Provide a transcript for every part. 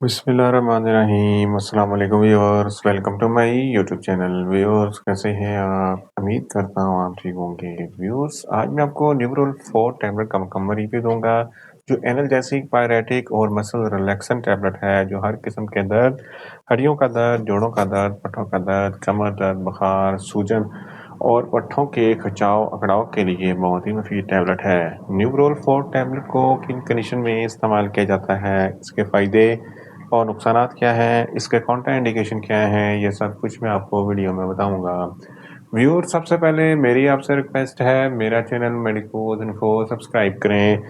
बिस्मिल्लाहिर्रहमानिर्रहीम। अस्सलाम वालेकुम viewers, welcome to my YouTube channel. Viewers, कैसे हैं आप? उम्मीद करता हूँ आप ठीक होंगे। व्यूअर्स, आज मैं आपको न्यूरोल 4 टैबलेट का मुकम्मल रिव्यू दूंगा, जो एनाल्जेसिक, पायरेटिक और मसल रिलैक्सन टैबलेट है, जो हर किस्म के दर्द, हड्डियों का दर्द, जोड़ों का दर्द, पट्टों का दर्द, कमर दर्द, बुखार, सूजन और पट्टों के खिंचाव अकड़ाव के लिए बहुत ही मुफीद टैबलेट है। न्यूरोल 4 टैबलेट को किन कंडीशन में इस्तेमाल किया जाता है, इसके फ़ायदे और नुकसानात क्या हैं, इसके काउंटर इंडिकेशन क्या हैं, ये सब कुछ मैं आपको वीडियो में बताऊंगा। व्यूअर, सबसे पहले मेरी आपसे रिक्वेस्ट है, मेरा चैनल मेडिकोज इन्फो सब्सक्राइब करें।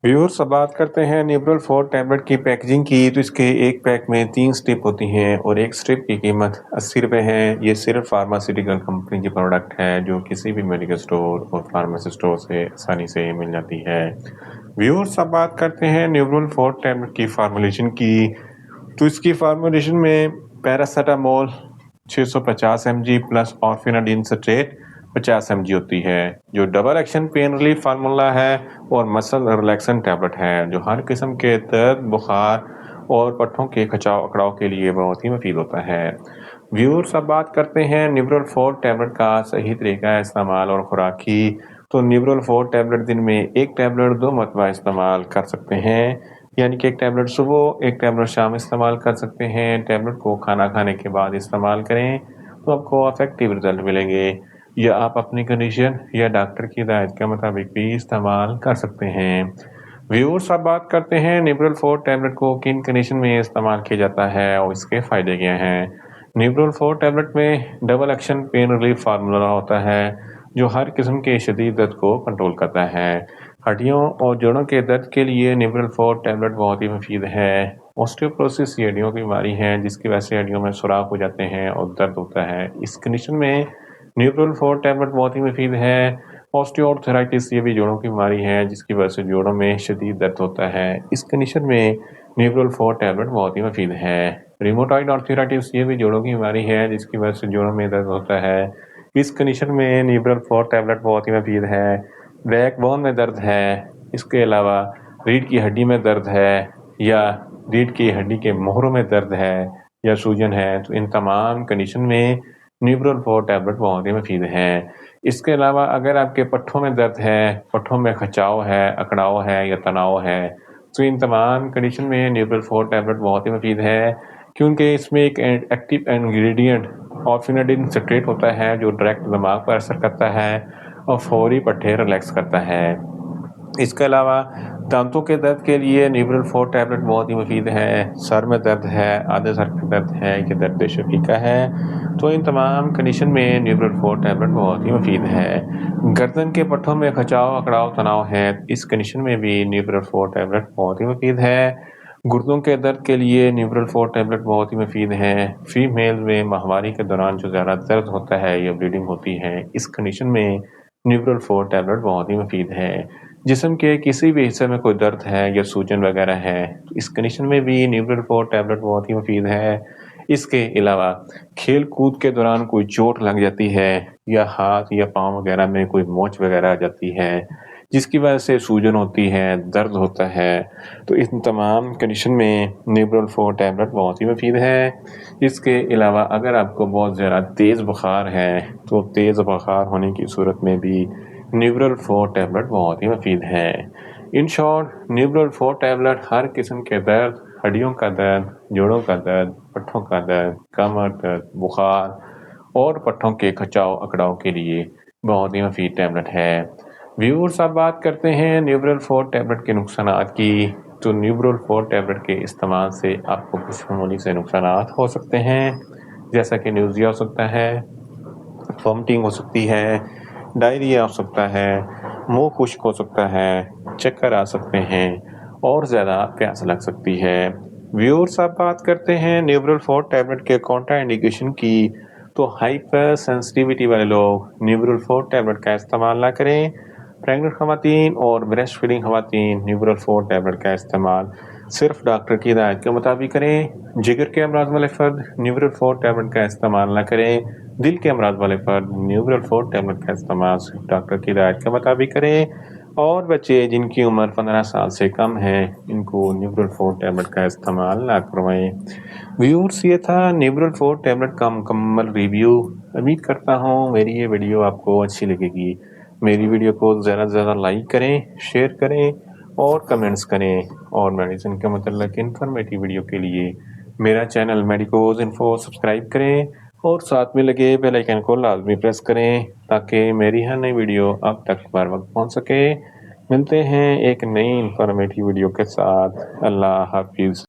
व्यूअर्स, अब बात करते हैं न्यूरोल 4 टैबलेट की पैकेजिंग की। तो इसके एक पैक में 3 स्ट्रिप होती हैं और एक स्ट्रिप की कीमत 80 रुपये है। ये सिर्फ फार्मास्यूटिकल कंपनी की प्रोडक्ट है, जो किसी भी मेडिकल स्टोर और फार्मेसी स्टोर से आसानी से मिल जाती है। व्यूअर्स, अब बात करते हैं न्यूरोल 4 टैबलेट की फार्मूलेशन की। तो इसकी फार्मूलेशन में paracetamol 650 mg plus orphenadrine citrate 50 mg होती है, जो double action pain relief formula है और मसल रिलैक्सन टैबलेट है, जो हर किस्म के दर्द, बुखार और पट्टों के खिंचाव अकड़ाव के लिए बहुत ही मुफीद होता है। व्यूअर्स, अब बात करते हैं न्यूरोल 4 टैबलेट का सही तरीका इस्तेमाल और खुराक की। तो न्यूरोल 4 टैबलेट दिन में एक टैबलेट 2 मरतबा इस्तेमाल कर सकते हैं, यानी कि एक टैबलेट सुबह, एक टैबलेट शाम इस्तेमाल कर सकते हैं। टैबलेट को खाना खाने के बाद इस्तेमाल करें तो आपको अफेक्टिव रिजल्ट मिलेंगे, या आप अपनी कंडीशन या डॉक्टर की हिदायत के मुताबिक भी इस्तेमाल कर सकते हैं। व्यूअर्स, अब बात करते हैं न्यूरोल 4 टैबलेट को किन कंडीशन में इस्तेमाल किया जाता है और इसके फ़ायदे क्या हैं। न्यूरोल 4 टैबलेट में double action pain relief formula होता है, जो हर किस्म के शदीद दर्द को कंट्रोल करता है। हड्डियों और जोड़ों के दर्द के लिए न्यूरोल 4 टैबलेट बहुत ही मुफीद है। ऑस्टियोपोरोसिस ये हड्डियों की बीमारी है, जिसकी वजह से हड्डियों में सुराख हो जाते हैं और दर्द होता है। इस कंडीशन में न्यूरोल 4 टैबलेट बहुत ही मुफीद है। ऑस्टियोआर्थराइटिस ये भी जोड़ों की बीमारी है, जिसकी वजह से जोड़ों में शदीद दर्द होता है। इस कंडीशन में न्यूरोल 4 टैबलेट बहुत ही मुफीद है। रिमोटॉइड आर्थराइटिस ये भी जोड़ों की बीमारी है, जिसकी वजह से जोड़ों में दर्द होता है। इस कंडीशन में न्यूरोल 4 टैबलेट बहुत ही मुफीद है। बैकबोन में दर्द है, इसके अलावा रीढ़ की हड्डी में दर्द है, या रीढ़ की हड्डी के मोहरों में दर्द है या सूजन है, तो इन तमाम कंडीशन में न्यूरोल 4 टैबलेट बहुत ही मुफीद है। इसके अलावा अगर आपके पट्ठों में दर्द है, पट्ठों में खिंचाव है, अकड़ाव है या तनाव है, तो इन तमाम कंडीशन में न्यूरोल 4 टैबलेट बहुत ही मुफीद है, क्योंकि इसमें एक एक्टिव इंग्रेडिएंट ऑर्फिनाडिन सिट्रेट होता है, जो डायरेक्ट दिमाग पर असर करता है और फौरी पट्टे रिलैक्स करता है। इसके अलावा दांतों के दर्द के लिए न्यूरोल 4 टैबलेट बहुत ही मुफीद है। सर में दर्द है, आधे सर में दर्द है, ये दर्द शफीका है, तो इन तमाम कंडीशन में न्यूरोल 4 टैबलेट बहुत ही मुफीद है। गर्दन के पट्टों में खिंचाव, अकड़ाव, तनाव है, इस कंडीशन में भी न्यूरोल 4 टैबलेट बहुत ही मुफीद है। गुर्दों के दर्द के लिए न्यूरोल 4 टैबलेट बहुत ही मुफीद है। फीमेल में माहवारी के दौरान जो ज़्यादा दर्द होता है या ब्लीडिंग होती है, इस कंडीशन में न्यूरोल 4 टैबलेट बहुत ही मुफीद है। जिस्म के किसी भी हिस्से में कोई दर्द है या सूजन वगैरह है, तो इस कंडीशन में भी न्यूरोल 4 टैबलेट बहुत ही मुफीद है। इसके अलावा खेल कूद के दौरान कोई चोट लग जाती है, या हाथ या पाँव वगैरह में कोई मोच वगैरह आ जाती है, जिसकी वजह से सूजन होती है, दर्द होता है, तो इन तमाम कंडीशन में न्यूरोल 4 टैबलेट बहुत ही मुफीद है। इसके अलावा अगर आपको बहुत ज़्यादा तेज़ बुखार है, तो तेज़ बुखार होने की सूरत में भी न्यूरोल 4 टैबलेट बहुत ही मुफीद है। इन शॉर्ट, न्यूरोल 4 टैबलेट हर किस्म के दर्द, हड्डियों का दर्द, जोड़ों का दर्द, पट्टों का दर्द, कमर दर्द, बुखार और पट्टों के खिंचाव अकड़ाव के लिए बहुत ही मुफीद टैबलेट है। व्यूअर्स, अब बात करते हैं न्यूरोल 4 टैबलेट के नुकसानात की। तो न्यूरोल 4 टैबलेट के इस्तेमाल से आपको कुछ मामूली से नुकसानात हो सकते हैं, जैसा कि न्यूज़िया हो सकता है, वॉमिटिंग हो सकती है, डायरिया हो सकता है, मुंह खुश्क हो सकता है, चक्कर आ सकते हैं और ज़्यादा प्यास लग सकती है। व्यूअर्स, अब बात करते हैं न्यूरोल 4 टैबलेट के कॉन्ट्रा इंडिकेशन की। तो हाइपर सेंसिटिविटी वाले लोग न्यूरोल 4 टैबलेट का इस्तेमाल ना करें। प्रेग्नेंट खवातीन और ब्रेस्ट फीडिंग खवातीन न्यूरोल 4 टैबलेट का इस्तेमाल सिर्फ डॉक्टर की हिदायत के मुताबिक करें। जिगर के अमराज वाले फ़र्द न्यूरोल 4 टैबलेट का इस्तेमाल ना करें। दिल के अमराज वाले फ़र्द न्यूरोल 4 टैबलेट का इस्तेमाल सिर्फ डॉक्टर की हिदायत के मुताबिक करें। اور بچے جن کی عمر 15 سال سے کم ہے ان کو نیورل 4 ٹیبلٹ کا استعمال نہ کروائیں۔ ویورز یہ تھا نیورل 4 ٹیبلٹ کا مکمل ریویو۔ امید کرتا ہوں میری یہ ویڈیو آپ کو اچھی لگے گی۔ میری ویڈیو کو زیادہ سے زیادہ لائک کریں، شیئر کریں اور کمنٹس کریں، اور میڈیسن کے متعلق انفارمیٹیو ویڈیو کے لیے میرا چینل میڈیکوز انفو سبسکرائب کریں اور ساتھ میں لگے بیل آئیکن کو لازمی پریس کریں تاکہ میری ہر نئی ویڈیو آپ تک بر وقت پہنچ سکے۔ ملتے ہیں ایک نئی انفارمیٹیو ویڈیو کے ساتھ۔ اللہ حافظ۔